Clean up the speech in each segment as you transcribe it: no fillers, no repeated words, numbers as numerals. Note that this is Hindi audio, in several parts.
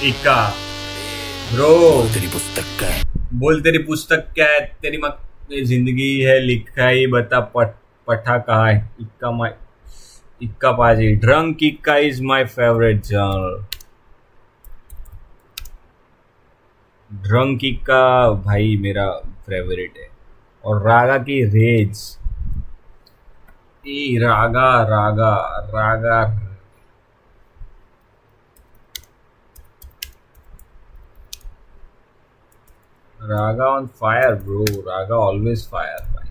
इक्का ब्रो। तेरी पुस्तक का है, बोल तेरी पुस्तक क्या है, तेरी जिंदगी है लिखा ही बता पठा कहाँ है। इक्का पाजी drunk Ikka is my favourite journal. Drunk Ikka भाई मेरा फेवरेट है। और रागा की rage, Raga Raga Raga Raga on fire, bro. Raga always fire, भाई.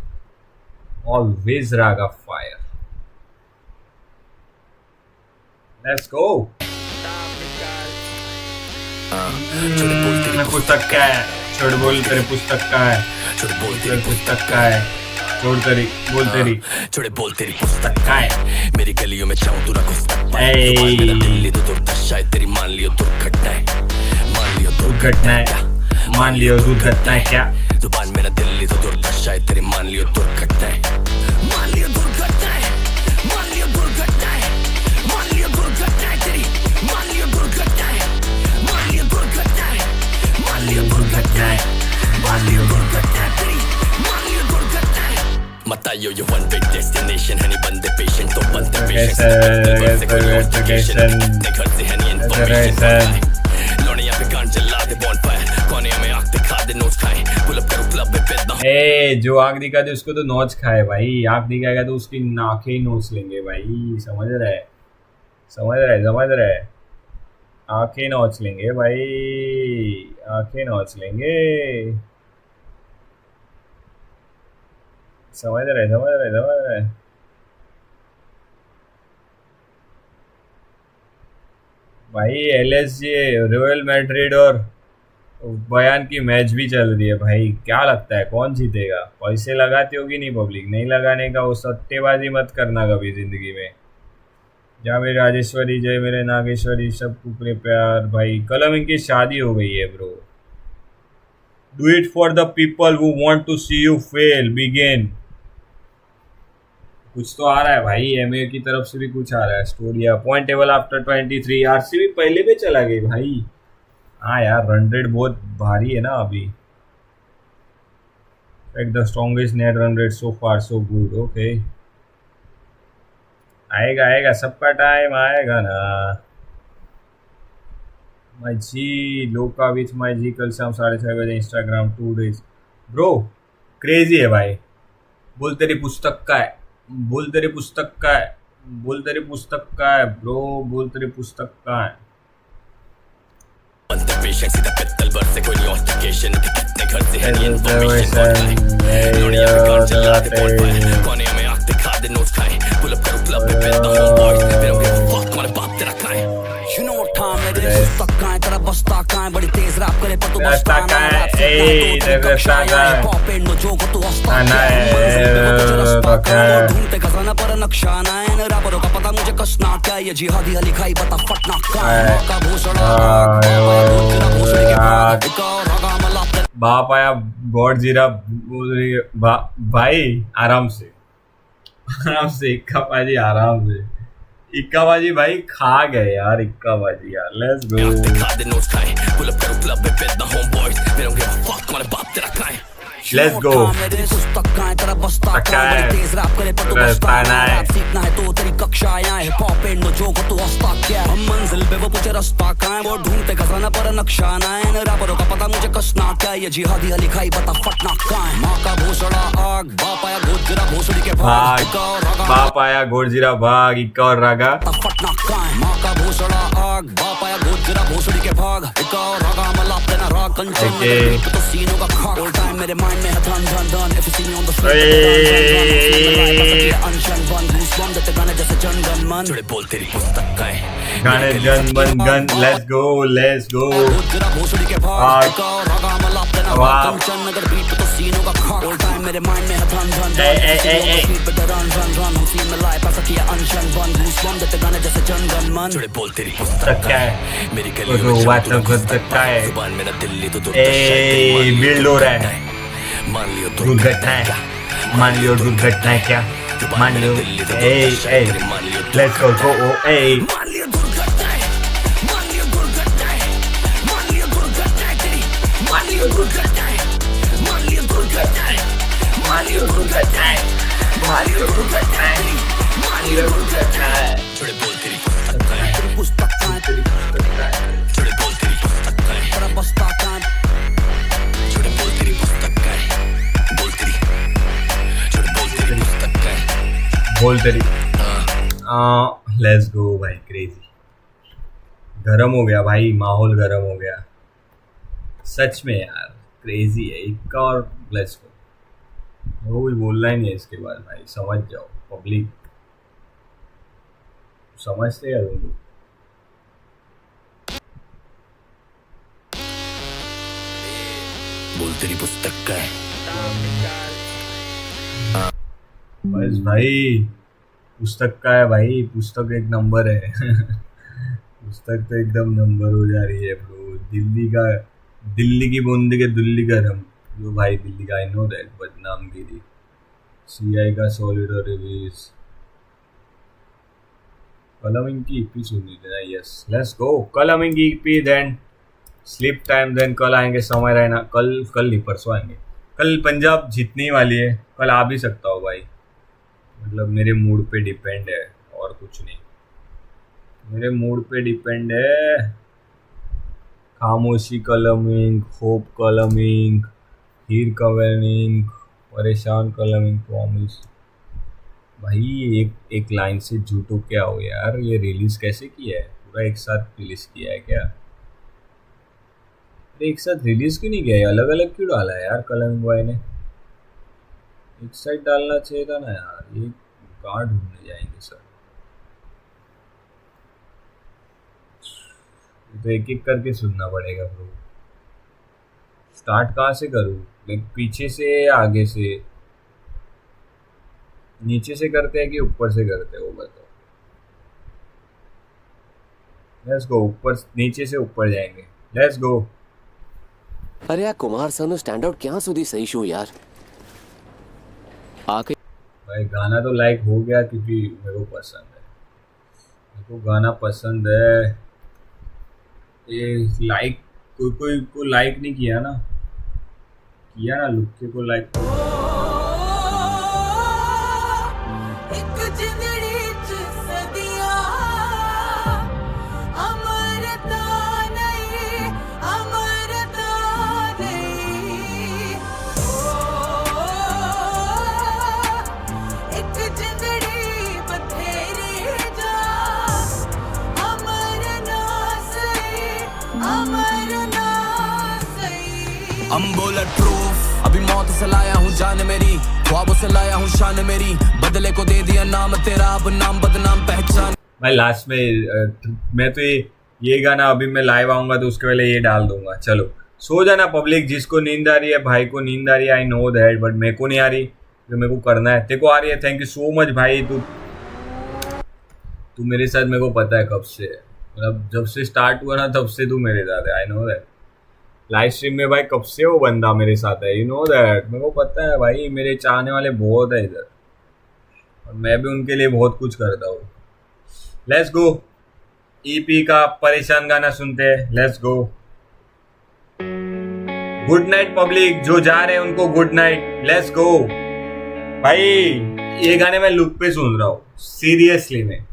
Always Raga fire. Let's go. पुस्तक क्या है? छोड़ बोल तेरी पुस्तक का है। छोड़ बोल तेरी तेरी पुस्तक का है। छोड़ तेरी बोल तेरी। छोड़े बोल तेरी पुस्तक का है। मेरी गलियों में चाहूं तू ना घुसता पाए। Hey. जुबान मेरा दिल्ली तो दुर्दा शायद तेरी मान लियो दुर्घटना है। मान लियो दुर्घटना है। मान लियो दुर्घटना है क्या? जुबान मेरा दिल्ली तो दुर्दा शायद तेरी मान लियो दुर्घटना है। मान लियो दुर्घटना है। मान लियो दुर्घटना है। मान लियो दुर्घटना है तेरी। मान लियो दुर्घटना है। मान लियो दुर्घटना है। मान लियो दुर्घटना है। मान लियो दुर्घटना है तेरी। मान लियो दुर्घटना है। Matayo, you one big destination, honey, bande patient, तो bande patient, अपने घर से honey information, लोनिया पे गान जला दे bonfire, कोने में आग दिखा दे नोच खाए, pull up करो club में पैदा हो। जो आग दिखा दे उसको तो नोच खाए भाई। आग दिखाएगा तो उसकी नाखें ही नोच लेंगे भाई। समझ रहे समझ रहे समझ रहे। आंखें नोच लेंगे भाई, आंखें नोच लेंगे। समझ रहे समझ रहे समझ रहे। भाई एलएसजी रॉयल मैड्रिड और बयान की मैच भी चल रही है भाई। क्या लगता है कौन जीतेगा? पैसे लगाती होगी नहीं पब्लिक? नहीं लगाने का, वो सट्टेबाजी मत करना कभी जिंदगी में। जय मेरे राजेश्वरी, जय मेरे नागेश्वरी, सब कुकरे प्यार भाई। कलम इनकी शादी हो गई है bro. Do it for the people who want to see you fail, begin. कुछ तो आ रहा है भाई, एमए की तरफ से भी कुछ आ रहा है। स्टोरिया पॉइंट टेबल आफ्टर 23। आरसीबी पहले पे चला गई भाई। हाँ यार, रन रेट बहुत भारी है ना अभी। Like the strongest net run rate so far, so good. Okay, आएगा आएगा, सबका टाइम आएगा ना। माई जी लोका विथ माई जी, कल शाम 6:30 बजे इंस्टाग्राम 2 days ब्रो। क्रेजी है भाई। बोल तेरी पुस्तक का है, बोल तेरी पुस्तक का है, बोल तेरी पुस्तक का है ब्रो, बोल तेरी पुस्तक का है। पेशेंट सीधा पित्तल भर से कोई ऑस्टिकेशन के कितने घर से है इन्फॉर्मेशन लोनिया पे गान चला दे bonfire, कोने में आग दिखा दे नोच खाए, पुल अप करो क्लब में पैदा हो बॉयज, मेरा फक तुम्हारे बाप तेरा खाए। You know what time it is, stuck का है तेरा बस्ता का है, बड़ी तेज रैप करे पर तू बस्ता का है। ए तेरे सागा पॉप इन नो जो को तू हंसता है, ढूंढते खजाना पर नक्शा ना है। रैपरों का पता मुझे कसना क्या, ये जिहादी अली खाई बता फटना क्या है। का भूषड़ा बाप आया गॉड जीरा भाई। आराम से आराम से, इक्का बाजी आराम से। इक्का बाजी भाई खा गए यार, इक्का बाजी यार। Let's go, let's go. तेरा बस्ता का है, तेज रैप करे पर तू बस्ता है। सीखना है तो तेरी कक्षा है, पॉप इन नो जो को तू हंसता क्या। हम मंजिल पे वो पूछे रास्ता कहाँ है, वो ढूंढते खजाना पर नक्शा ना है। रैपरों का पता मुझे कसना क्या, ये जिहादी अली खाई बता फटना कहाँ है। माँ का भूसड़ा आग, बाप आया गोजरा भोसड़ी के भाग, बाप आया गोजरा भाग, इक्का और रागा फटना कहाँ है। माँ का भूसड़ा आग, बाप आया गोजरा भोसड़ी के भाग, इक्का और रागा मलाप देना राग कंचन तो सीनों का खाक। ऑल टाइम मेरे माइंड में है धन धन धन, if you see me on the जोड़े बोल तेरी पुस्तक का है, गाने जन बन gun. Let's go, let's go. मेरे माइंड में है धन धन धन, जोड़े बोल तेरी पुस्तक क्या है, मेरी गलियों में बात का है। जुबान मेरा दिल्ली तो बिल्ड हो रहा है। मान लियो दुर्घटना है, मान लियो दुर्घटना है क्या, मान लियो। लेट्स गो गो। मान लियो दुर्घटना है, मान लियो दुर्घटना है, मालियो दुर्घटना है तेरी, मालियो दुर्घटना है। छोड़े बोल तेरी पुस्तक का है, तेरी पुस्तक का है, तेरी पुस्तक का है। छोड़े बोल तेरी पुस्तक का है, तेरा पुस्तक का है। छोड़े बोल तेरी पुस्तक का है, बोल तेरी, छोड़े बोल तेरी पुस्तक का है, बोल तेरी। लेट्स गो भाई, क्रेजी। गरम हो गया भाई, माहौल गरम हो गया सच में यार, क्रेजी है। एक और लेट्स गो, वो भी बोलना ही नहीं है इसके बाद भाई, समझ जाओ पब्लिक, समझते हैं तुम लोग। बोल तेरी पुस्तक का है। बस भाई, पुस्तक का है भाई, पुस्तक एक नंबर है। पुस्तक तो एकदम नंबर हो जा रही है ब्रो। दिल्ली की बूंदी के दिल्ली का हम जो भाई, दिल्ली का आई नो दैट, बदनामगिरी। सीआई का सॉलिड और रिलीज, कलमिंग की ईपी सुननी थी ना। यस लेट्स गो, कलमिंग की EP, then sleep time, then कल आएंगे समय रहना। कल नहीं, परसों आएंगे। कल पंजाब जीतने वाली है, कल आ भी सकता हो भाई, मतलब मेरे मूड पे डिपेंड है और कुछ नहीं, मेरे मूड पे डिपेंड है। खामोशी कलमिंग, होप कलमिंग, हीर कलमिंग, परेशान कलमिंग, प्रॉमिस। भाई एक लाइन से झूठो क्या हो यार, ये रिलीज कैसे किया है? पूरा एक साथ रिलीज किया है क्या? एक साथ रिलीज क्यों नहीं किया है? अलग अलग क्यों डाला है यार कलमिंग भाई ने? एक साइड डालना चाहिए था ना यार। ये कहाँ ढूंढने जाएंगे सर? तो एक एक करके सुनना पड़ेगा ब्रो। स्टार्ट कहाँ से करूँ? लाइक पीछे से, आगे से, नीचे से करते हैं कि ऊपर से करते हैं, वो बताओ। लेट्स गो, ऊपर नीचे से ऊपर जाएंगे। Let's go. अरे यार कुमार सानू स्टैंड आउट क्या सुधी सही शो यार आके भाई गाना तो लाइक हो गया क्योंकि मेरे को पसंद है, मेरे को गाना पसंद है। ये लाइक कोई को लाइक नहीं किया ना, लुक्के को लाइक। अम्बोला ट्रूफ, अभी मौत से लाया हूँ जान मेरी, ख्वाबों से लाया हूँ शान मेरी, बदले को दे दिया नाम तेरा, अब नाम बदनाम पहचान। भाई लास्ट में मैं तो ये गाना अभी मैं लाइव आऊंगा तो उसके पहले ये डाल दूंगा। चलो सो जाना पब्लिक, जिसको नींद आ रही है, भाई को नींद आ रही है, आई नो दैट, बट मेरे को नहीं आ रही, तो मेरे को करना है। तेरे को आ रही है, थैंक यू सो मच भाई। तू मेरे साथ, मेरे को पता है कब से, मतलब जब से स्टार्ट हुआ ना तब से तू मेरे साथ है, आई नो दैट। लाइव स्ट्रीम में भाई कब से वो बंदा मेरे साथ है, यू नो दैट, मेरे को पता है भाई। मेरे चाहने वाले बहुत है इधर और मैं भी उनके लिए बहुत कुछ करता हूँ। लेट्स गो, ईपी का परेशान गाना सुनते हैं। Let's go. Good night public, जो जा रहे हैं उनको गुड नाइट। लेट्स गो भाई। ये गाने मैं लुक पे सुन रहा हूँ सीरियसली में,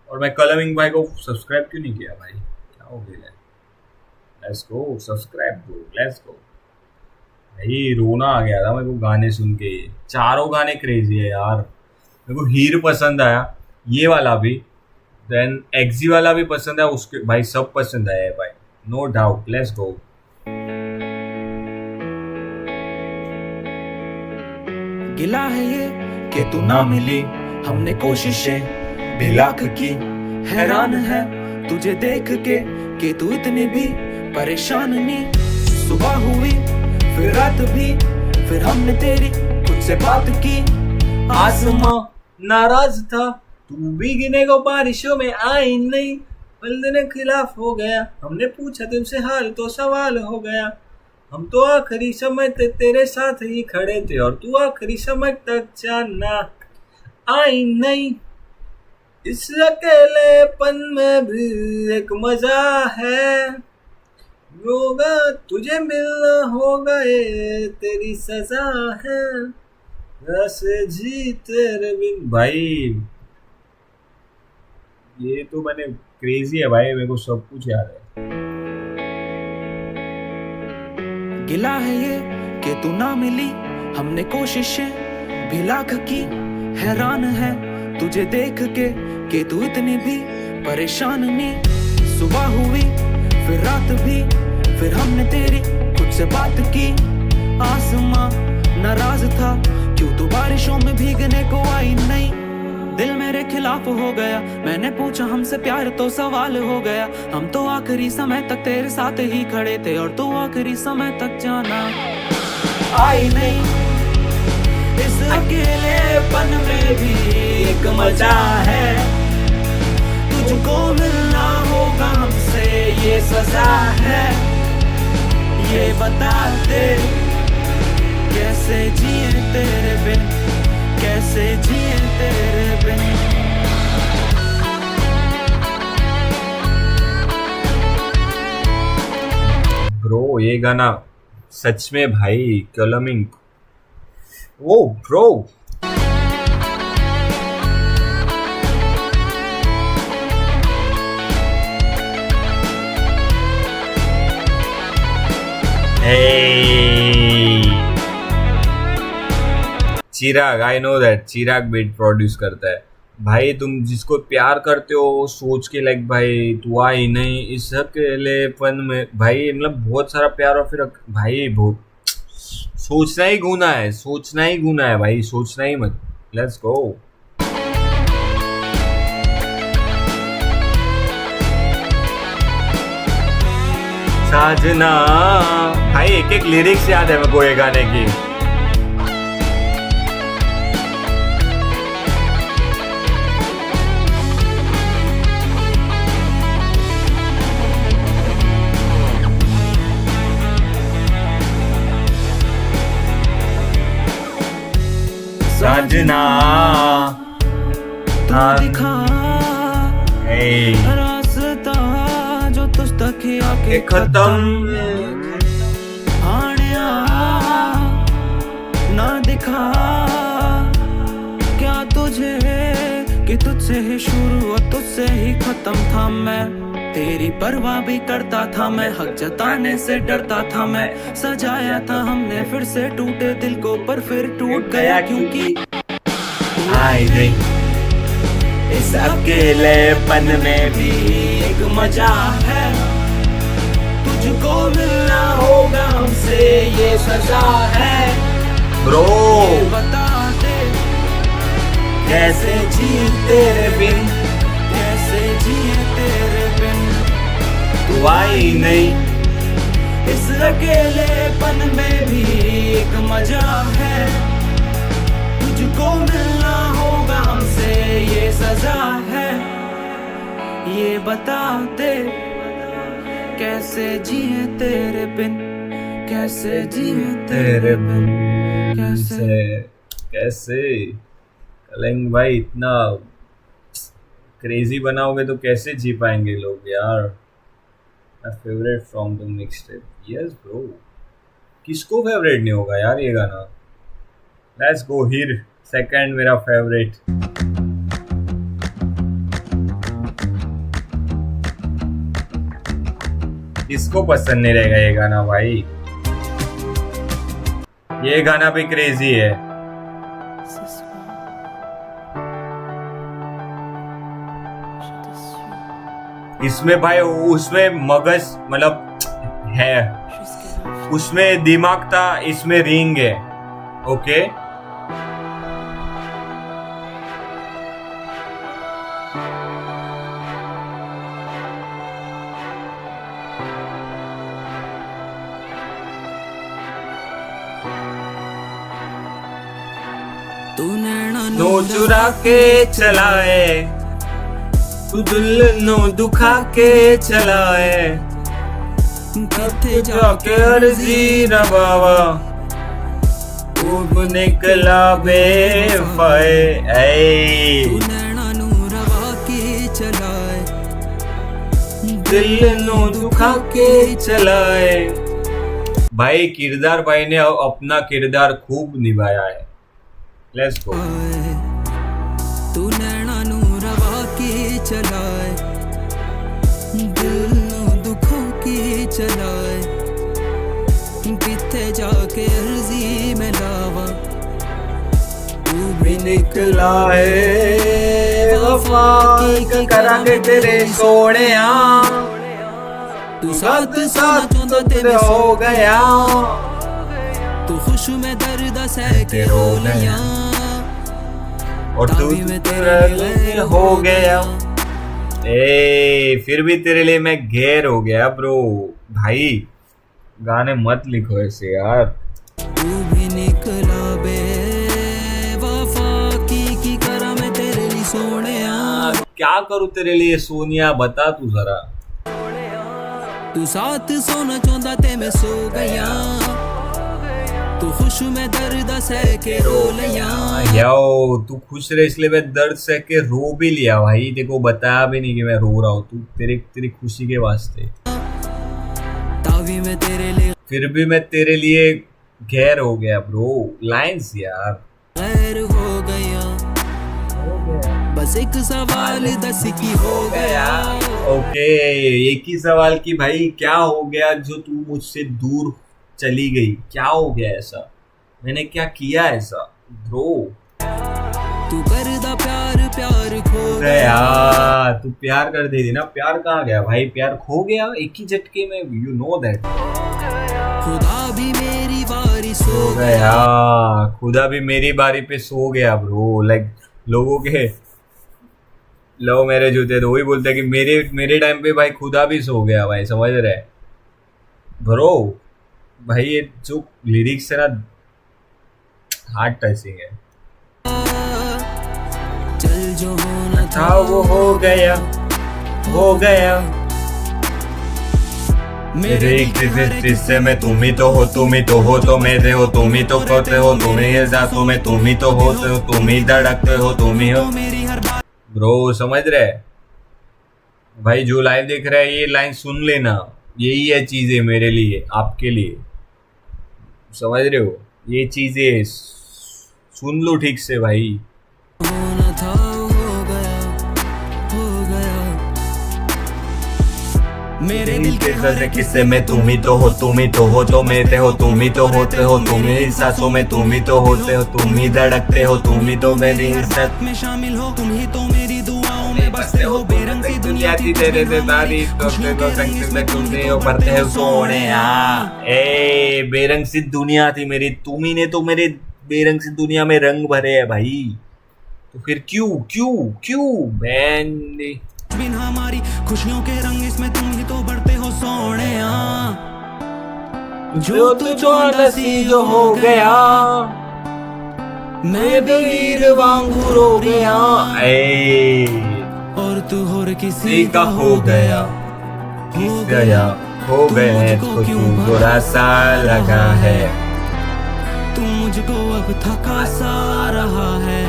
और मैं कलमिंग भाई को सब्सक्राइब क्यों नहीं किया भाई, क्या हो गया? लेट्स गो, सब्सक्राइब दो। लेट्स गो भाई। रोना आ गया था मेरे को गाने सुन के, चारों गाने क्रेजी है यार। मेरे को हीर पसंद आया, ये वाला भी, देन एक्जी वाला भी पसंद है उसके भाई, सब पसंद आया है भाई, नो डाउट। Let's go. गिला है ये कि तू ना मिली, हमने कोशिशें भी लाख की, हैरान है तुझे देख के कि तू इतनी भी परेशान नहीं। सुबह हुई फिर रात भी, फिर हमने तेरी खुद से बात की। आसमां नाराज था, तू भीगने को बारिशों में आई नहीं, बल्ले खिलाफ हो गया, हमने पूछा तुमसे हाल तो सवाल हो गया। हम तो आखिरी समय तक तेरे साथ ही खड़े थे और तू आखिरी समय तक जानना आई नहीं। इस अकेलेपन में भी एक मजा है, होगा तुझे मिलना होगा ये तेरी सजा है, कैसे जी तेरे बिन भाई, ये तो मैंने क्रेजी है भाई, मेरे को सब कुछ याद है। गिला है ये कि तू ना मिली, हमने कोशिशें भी लाख की। हैरान है तुझे देख के कि तू इतनी भी परेशान नहीं। सुबह हुई फिर रात भी, फिर हमने तेरी खुद से बात की। आसमां नाराज था क्यों तू बारिशों में भीगने को आई नहीं। दिल मेरे खिलाफ हो गया, मैंने पूछा हमसे प्यार तो सवाल हो गया। हम तो आखिरी समय तक तेरे साथ ही खड़े थे और तू आखिरी समय तक जाना आई नहीं। इस अकेलेपन में भी एक मजा है, तुझको मिलना होगा हमसे ये सजा है। ये बता दे कैसे जिए तेरे बिन, कैसे जिए तेरे बिन। ब्रो ये गाना सच में भाई कलमिंग, oh bro Chirag, I know that Chirag beat produce करता है भाई। तुम जिसको प्यार करते हो वो सोच के लाइक भाई तू आई नहीं इस अकेलेपन में भाई, मतलब बहुत सारा प्यार और फिर भाई बहुत सोचना ही गुना है, सोचना ही गुना है भाई, सोचना ही मत। Let's go. साजना भाई, एक एक लिरिक्स याद है मेरे को ये गाने की। साजना तू दिखा रास्ता जो तुझ तक ही आके खत्म आने ना दिखा क्या तुझे कि तुझसे ही शुरू और तुझसे ही खत्म था। मैं तेरी परवाह भी करता था, मैं हक जताने से डरता था। मैं सजाया था हमने फिर से टूटे दिल को, पर फिर टूट गया क्योंकि आई नहीं। इस अकेलेपन में भी एक मजा है, तुझको मिलना होगा हमसे ये सजा है। ब्रो बता दे कैसे जी तेरे बिन, कैसे जिए तेरे बिन। तू आई नहीं। इस अकेलेपन में भी एक मजा है, तुझको मिलना होगा हमसे ये सजा है। ये बता दे कैसे जिए तेरे बिन, कैसे जिए तेरे बिन, कैसे कैसे कलेंग भाई, इतना क्रेजी बनाओगे तो कैसे जी पाएंगे लोग यार। My favourite from the mixtape, yes bro. किसको फेवरेट नहीं होगा यार ये गाना। लेट्स गो हियर, सेकंड मेरा फेवरेट। किसको पसंद नहीं रहेगा ये गाना भाई, ये गाना भी क्रेजी है। इसमें भाई उसमें मगज मतलब है, उसमें दिमाग था, इसमें रिंग है। ओके तू नैना नो चुरा के चलाए, तू दिल नो दुखा के चलाए, किथे जाके अर्जी रबावा खूब निकला बेफाए। तू नैना नू रवा के चलाए, दिल नो दुखा के चलाए। भाई किरदार भाई ने अपना किरदार खूब निभाया है, लेट्स गो। तू नैना नू रवा के चलाए, दिल नू दुखों की चलाए, किथे जाके अर्जी में लावा, तू भी निकला है वफा की करांगे तेरे सोहणिया, तू साथ साथ चाहता ते हो गया, तू खुश में दर्द सह के रो लिया, और तू में तेरे लिए हो गया। फिर भी तेरे लिए मैं गैर हो गया ब्रो। भाई गाने मत लिखो ऐसे यार। तू भी निकला बे वफा की करा मैं तेरे लिए सोहणिया, क्या करूं तेरे लिए सोनिया, बता तू जरा। तू साथ सोना चाहता ते मैं सो गया, तू खुश में दर्द सह के रो लिया, याओ तू खुश रहे इसलिए मैं दर्द सह के रो भी लिया भाई। देखो बताया भी नहीं कि मैं रो रहा हूँ, तू तेरी खुशी के वास्ते। तावी में तेरे लिए फिर भी मैं तेरे लिए गैर हो गया ब्रो। लाइंस यार। गैर हो गया, बस एक सवाल दस की हो गया। ओके एक ही सवाल की भाई, क्या हो गया जो तू मुझसे दूर चली गई? क्या हो गया ऐसा? मैंने क्या किया ऐसा ब्रो? तू करदा प्यार प्यार खो गया। तू प्यार कर दे ना, प्यार कहाँ गया भाई? प्यार खो गया एक ही झटके में, यू नो दैट। खुदा भी मेरी बारी सो गया, खुदा भी मेरी बारी पे सो गया ब्रो। लाइक लोगों के लव मैरिज होते हैं तो वही बोलते हैं कि मेरे टाइम पे भाई खुदा भी सो गया भाई, समझ रहे ब्रो? भाई ये जो लिरिक्स है ना, हार्ट टचिंग है। चल जो होना था वो हो गया, हो गया। मेरे हिस्से में तुम ही तो हो, तुम ही तो हो तो मेरे हो, तुम ही तो खोते हो, तुम ही एहसासों में तुम ही तो होते हो, तुम ही धड़कते हो, तुम ही हो मेरी हर बात। ब्रो। समझ रहे भाई? जो लाइव देख रहा है ये लाइन सुन लेना, यही है चीजें मेरे लिए, आपके लिए। समझ रहे हो? ये चीजें सुन लो ठीक से भाई। होना था हो गया, हो गया। मेरे दिल के हर किस्से में तुम ही तो हो, तुम ही तो हो तो मेरे हो, तुम ही तो होते हो, तुम ही सांसों में तुम ही तो होते हो, तुम ही धड़कते हो, तुम ही तो मेरी इज्जत में शामिल हो, तुम ही तो मेरी दुआओं में बसते हो। बेरंग सी दुनिया थी तेरे से तारीफ करते तो संग में तुमसे हो पढ़ते हो सोनिया। ए बेरंग सी दुनिया थी मेरी, तुम ही ने तो मेरे बेरंग सी दुनिया में रंग भरे हैं भाई। तो फिर क्यों क्यों क्यों बैन? बिन हमारी खुशियों के रंग इसमें तुम ही तो बढ़ते हो सोनिया। जो तू सी जो हो गया, मैं भी वीर वांगू रो गया। ए और तू और किसी का हो गया, हो गया हो गए तो क्यों बुरा सा लगा है? तू मुझको अब थका सा रहा है,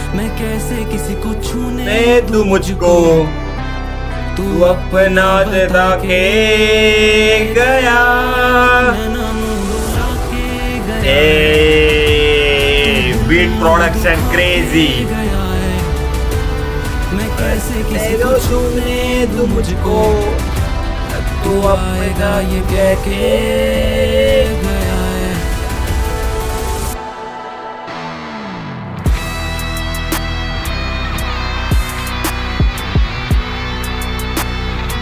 मैं कैसे किसी को छूने तू मुझको तू अपना जता के गया। Beat production crazy. मैं कैसे किसी को छूने तू मुझको, तू अपना ये कह के गया है।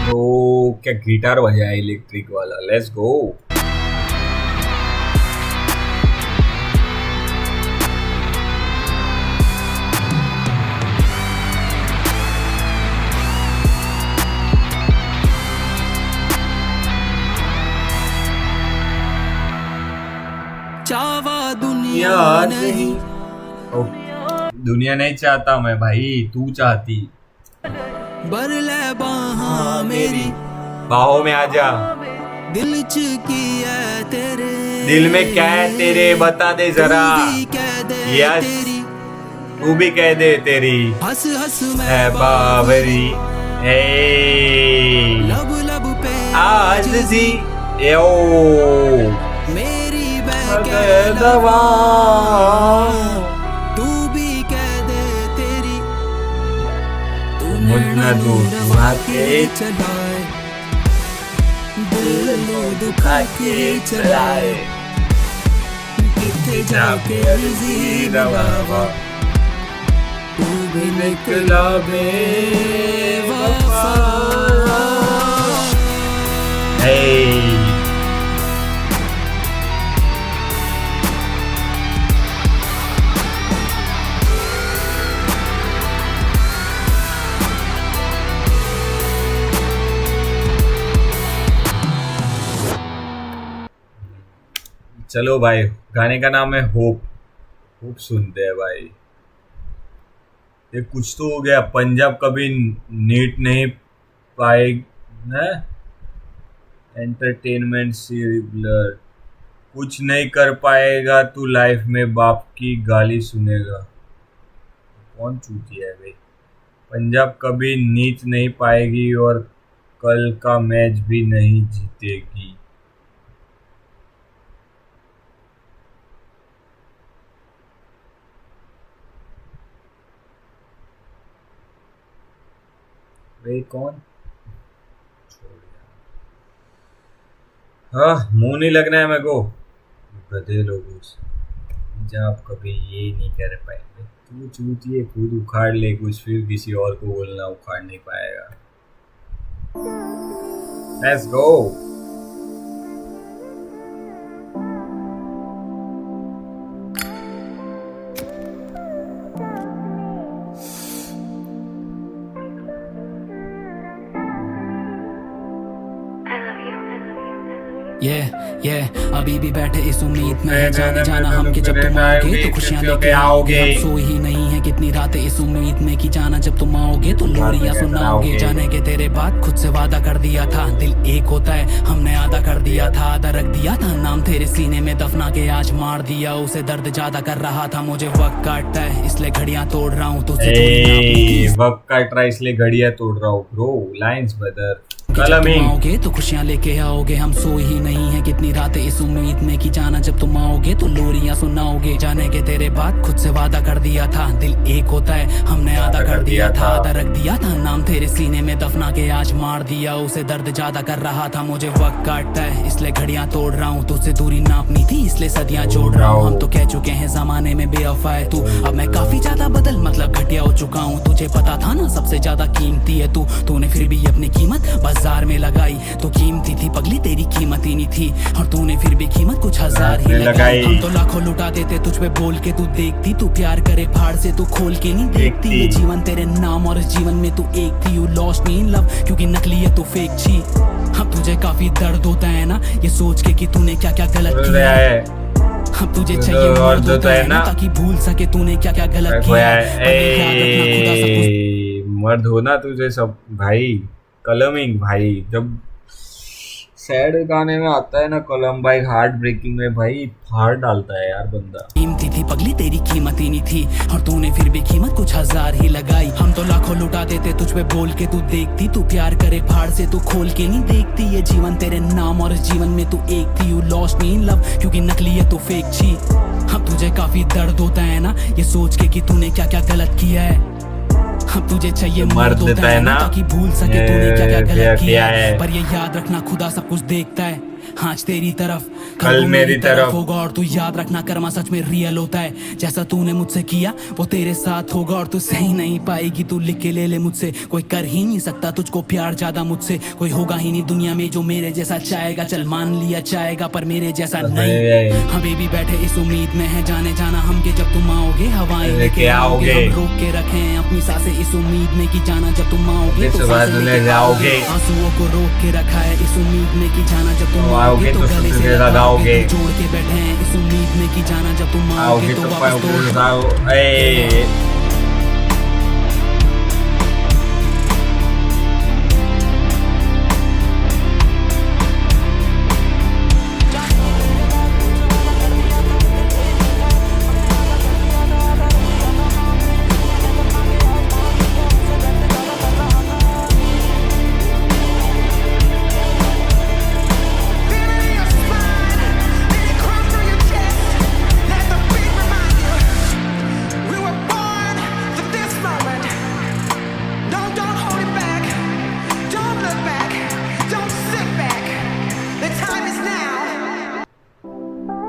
तो क्या गिटार बजाया इलेक्ट्रिक वाला। Let's go. चावा दुनिया नहीं, दुनिया नहीं चाहता मैं भाई, तू चाहती। बरले बाहा मेरी, बाहों में आजा। दिल च की है तेरे, दिल में क्या है तेरे बता दे जरा। तू भी कह दे यस तेरी, तू भी कह दे तेरी हंस हंस है मैं बावरी। हे लब लब पे आज जी ओ मेरी बह दवा मुझना दूर भागे चलाए, दिल लो दुखा के चलाए, किथे जाके अर्जी रवावा, तू भी निकला बेवफा। Hey. चलो भाई, गाने का नाम है होप। होप सुनते हैं भाई। ये कुछ तो हो गया, पंजाब कभी नीट नहीं पाएगा, एंटरटेनमेंट सिमिलर, कुछ नहीं कर पाएगा तू लाइफ में, बाप की गाली सुनेगा। कौन चूतिया है भाई? पंजाब कभी नीच नहीं पाएगी और कल का मैच भी नहीं जीतेगी। भाई कौन? हाँ, मुंह नहीं लगना है मेरे को गधे लोगों से, जब आप कभी ये नहीं कर पाएंगे। तू चूतिए, खुद उखाड़ ले कुछ, फिर किसी और को बोलना उखाड़ नहीं पाएगा। Let's go. अभी भी बैठे इस उम्मीद में, जाने जाना हम कि जब तुम आओगे तो खुशियां लेके आओगे। हम सोई ही नहीं है कितनी रातें इस उम्मीद में कि जाना जब तुम आओगे तो लोरियां सुनाओगे। जाने के तेरे बाद खुद से वादा कर दिया था, दिल एक होता है हमने आधा कर दिया था, आधा रख दिया था नाम तेरे सीने में दफना के, आज मार दिया उसे, दर्द ज्यादा कर रहा था मुझे, वक्त काटता है इसलिए घड़ियां तोड़ रहा हूँ तुझसे, वक्त काट रहा है इसलिए घड़ियां तोड़ रहा हूँ ब्रो। लाइंस ब्रदर, आओगे तो खुशियां लेके आओगे। हम सोई ही नहीं है कितनी रातें इस उम्मीद में कि जाना जब तुम आओगे तो लोरियां सुनाओगे। जाने के तेरे बाद खुद से वादा कर दिया था, दिल एक होता है हमने आधा कर दिया था, आधा रख दिया था नाम तेरे सीने में दफना के, आज मार दिया उसे, दर्द ज्यादा कर रहा था मुझे, वक्त काटता है इसलिए घड़ियां तोड़ रहा हूँ, तुझसे दूरी नापनी थी इसलिए सदियां जोड़ रहा हूँ। हम तो कह चुके हैं जमाने में बेवफा है तू, अब मैं काफी ज्यादा बदल मतलब घटिया हो चुका हूँ। तुझे पता था ना सबसे ज्यादा कीमती है तू, तूने फिर भी अपनी कीमत बाजार में लगाई। तो कीमती थी पगली तेरी कीमत ही नहीं थी, और तूने फिर भी कीमत कुछ हजार ही लगाई। हम तो लाखों लुटा देते तुझ पे बोल के, तू देखती तू प्यार करे फाड़ से, तू खोल के नहीं देखती ये जीवन तेरे नाम, और इस जीवन में तू एक थी। You lost me in love क्योंकि नकली है तू फेक छी। अब तुझे काफी दर्द होता है ना ये सोच के कि तूने क्या क्या गलत किया है, अब तुझे चाहिए मर्द होता है ना ताकि भूल सके तूने क्या क्या गलत किया है। मर्द होना तुझे सब भाई। कलमिंग भाई, जब सैड गाने में आता है ना कलम भाई, हार्ट ब्रेकिंग में भाई फाड़ डालता है यार बंदा। कीमती थी पगली तेरी कीमत ही नहीं थी, और तूने फिर भी कीमत कुछ हजार ही लगाई। हम तो लाखों लुटा देते तुझ पे बोल के, तू देखती तू प्यार करे फाड़ से, तू खोल के नहीं देखती ये जीवन तेरे नाम, और इस जीवन में तू एक थी। You lost me in love क्योंकि नकली है तू फेक छी। अब तुझे काफी दर्द होता है ना ये सोच के कि तूने क्या क्या गलत किया है, अब तुझे चाहिए मर्द होता है ना ताकि भूल सके तूने क्या क्या गलत किया है। पर ये याद रखना खुदा सब कुछ देखता है, आज तेरी तरफ कल मेरी तरफ होगा, और तू याद रखना कर्मा सच में रियल होता है। जैसा तूने मुझसे किया वो तेरे साथ होगा, और तू सही नहीं पाएगी तू लिख के ले ले मुझसे। कोई कर ही नहीं सकता तुझको प्यार ज्यादा मुझसे, कोई होगा ही नहीं दुनिया में जो मेरे जैसा चाहेगा। चल मान लिया चाहेगा पर मेरे जैसा नहीं। हम भी बैठे इस उम्मीद में है, जाने जाना हम के जब तुम आओगे हवाएं लेके आओगे। हम रोक के रखे अपनी सांसें इस उम्मीद में कि जाना जब तुम आओगे तो जाओगे। आंसुओं को रोक के रखा है इस उम्मीद में कि जाना जब तुम आओगे तो गले से लगाओगे। जोड़ के बैठे हैं इस उम्मीद में कि जाना जब तुम आओगे तो वापस तोड़।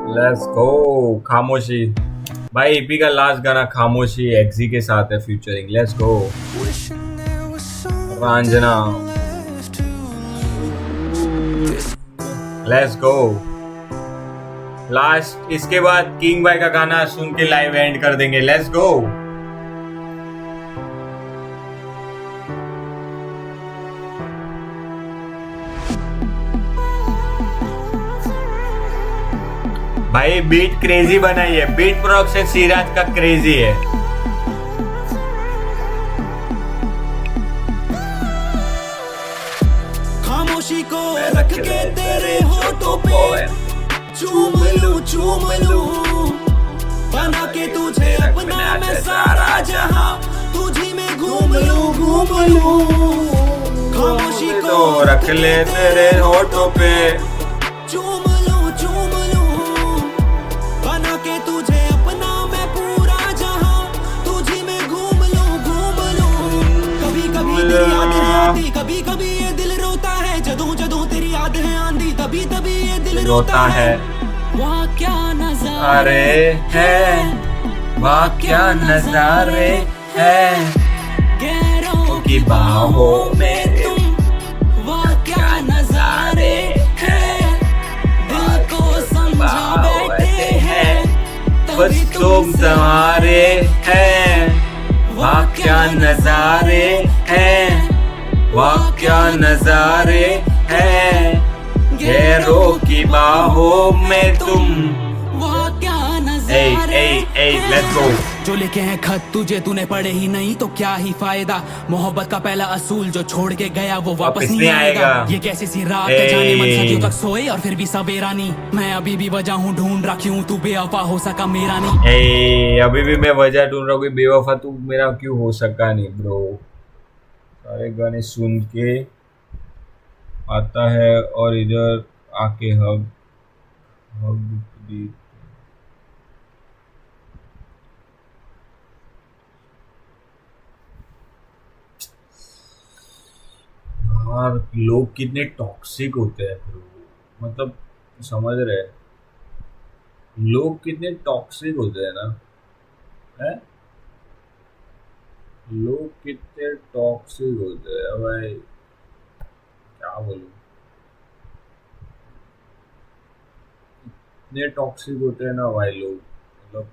लेट्स गो खामोशी। भाई ईपी का लास्ट गाना खामोशी एक्सी के साथ है featuring. Let's go Ranjana. Let's go last. इसके बाद किंग भाई का गाना सुन के लाइव एंड कर देंगे। Let's go. भाई बीट क्रेजी बनाई है। बीट प्रोडक्शन सिराज का क्रेजी है। खामोशी को रख के तेरे होठों पे चूम लूं बना के तुझे अपना मैं सारा जहां तुझी में घूम लूं खामोशी को रख ले तेरे होठों पे चूम लूं बना के तुझे अपना मैं पूरा जहां तुझी में घूम लूं कभी कभी तेरी यादें आती कभी कभी ये दिल रोता है जदों तेरी यादें आंधी तभी ये दिल रोता है वहाँ क्या नजारे है वाह क्या नजारे है गैरों की बाहों में तुम वहाँ क्या नजारे हैं दिल को समझा बैठे हैं बस तुम तुम्हारे हैं वाह क्या नजारे हैं वाह क्या नजारे हैं गैरों की बाहों में तुम। वहाँ क्या नजारे लेट्स गो। जो लिखे हैं खत तुझे तूने पढ़े ही नहीं तो क्या ही फायदा मोहब्बत का पहला असूल जो छोड़ के गया वो वापस नहीं आएगा ये कैसी सी रात है जाने मन सदियों तक सोए और फिर भी सवेरा नहीं मैं अभी भी वजह हूँ ढूंढ रहा क्यों तू बेवफा हो सका मेरा नहीं अभी भी मैं वजह ढूंढ रहा हूँ कि बेवफा तू मेरा क्यों हो सका नहीं ब्रो। सारे गाने सुन के आता है और इधर आके हग यार लोग कितने टॉक्सिक होते हैं ब्रो। मतलब समझ रहे लोग कितने टॉक्सिक होते हैं ना है? लोग कितने टॉक्सिक होते हैं भाई क्या बोलूं। इतने टॉक्सिक होते हैं ना भाई लोग मतलब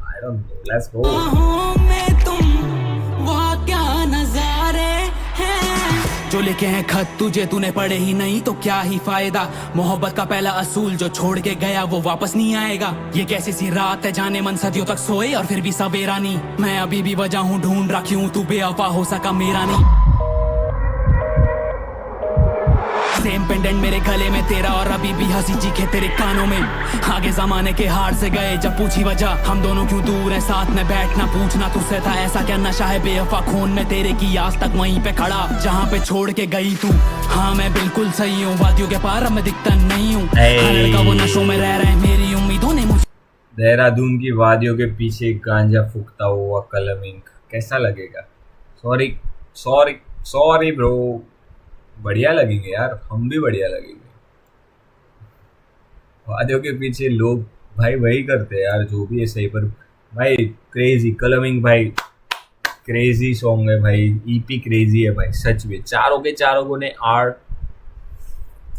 I don't know. Let's go. वहाँ क्या नजारे हैं जो लिखे हैं खत तुझे तूने पढ़े ही नहीं तो क्या ही फायदा मोहब्बत का पहला असूल जो छोड़ के गया वो वापस नहीं आएगा ये कैसी सी रात है जाने मन सदियों तक सोए और फिर भी सवेरा नहीं मैं अभी भी वजह हूँ ढूंढ रहा क्यों तू बेवफा हो सका मेरा नहीं सेम पेंडेंट मेरे गले में तेरा और अभी भी हंसी चीखे तेरे कानों में आगे जमाने के हार से गए जब पूछी वजह हम दोनों क्यों दूर हैं साथ में बैठना पूछना तुझसे था ऐसा क्या नशा है बेवफा खून में तेरे की आज तक वहीं पे खड़ा जहाँ पे छोड़ के गई तू हाँ मैं बिल्कुल सही हूँ वादियों के पार अब मैं दिखता नहीं हूँ लड़का वो नशों में रह रहे मेरी उम्मीदों ने मुझे देहरादून की वादियों के पीछे गांजा फूकता हुआ कलम इंक कैसा लगेगा। Sorry sorry sorry bro. बढ़िया लगेंगे यार हम भी बढ़िया लगेंगे। वादियों के पीछे लोग भाई वही करते हैं यार जो भी है सही पर भाई क्रेजी कलमिंग भाई क्रेजी सॉन्ग है भाई। ईपी क्रेजी है भाई सच में चारों के चारों को ने आर्ट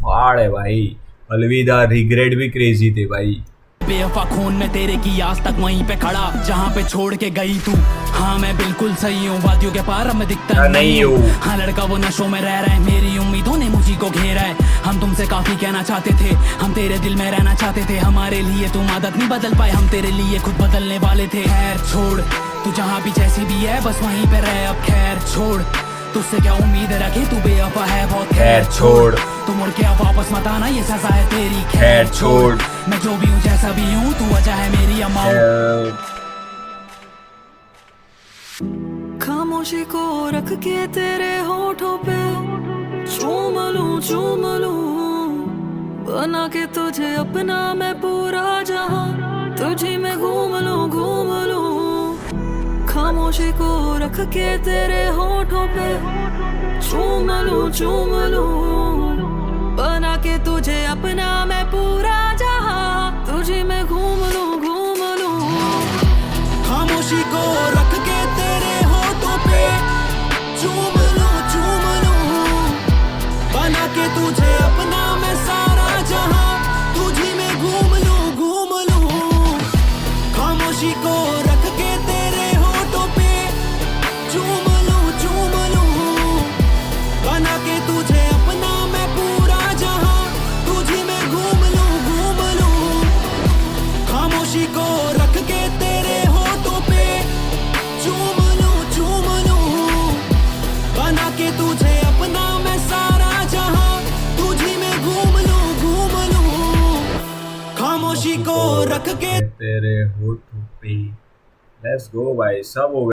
फाड़ है भाई। अलविदा रिग्रेट भी क्रेजी थे भाई। बेवफा खून में तेरे की आज तक वहीं पे खड़ा जहाँ पे छोड़ के गई तू हाँ मैं बिल्कुल सही हूँ वादियों के पार अब मैं दिखता नहीं हूँ हाँ लड़का वो नशों में रह रहा है मेरी उम्मीदों ने मुझी को घेरा है हम तुमसे काफी कहना चाहते थे हम तेरे दिल में रहना चाहते थे हमारे लिए तुम आदत नहीं बदल पाए हम तेरे लिए खुद बदलने वाले थे खैर छोड़ तू जहाँ भी जैसी भी है बस वहीं पे रह अब खैर छोड़ तुझसे क्या उम्मीद रखी तू बेवफा है बहुत खैर छोड़ तू मुड़ के अब वापस मत आना ये सजा है तेरी खैर छोड़ मैं जो भी हूँ जैसा भी हूँ तू वजह है मेरी अम्मा। खामोशी को रख के तेरे होठों पे चूम लूं बना के तुझे अपना मैं पूरा जहां तुझी में घूम लूं खामोशी को रख के तेरे होठों पे चूम लूं बना के तुझे अपना मैं पूरा जहां को रख के तेरे होठों पे। लेट्स गो भाई, सब हो गया।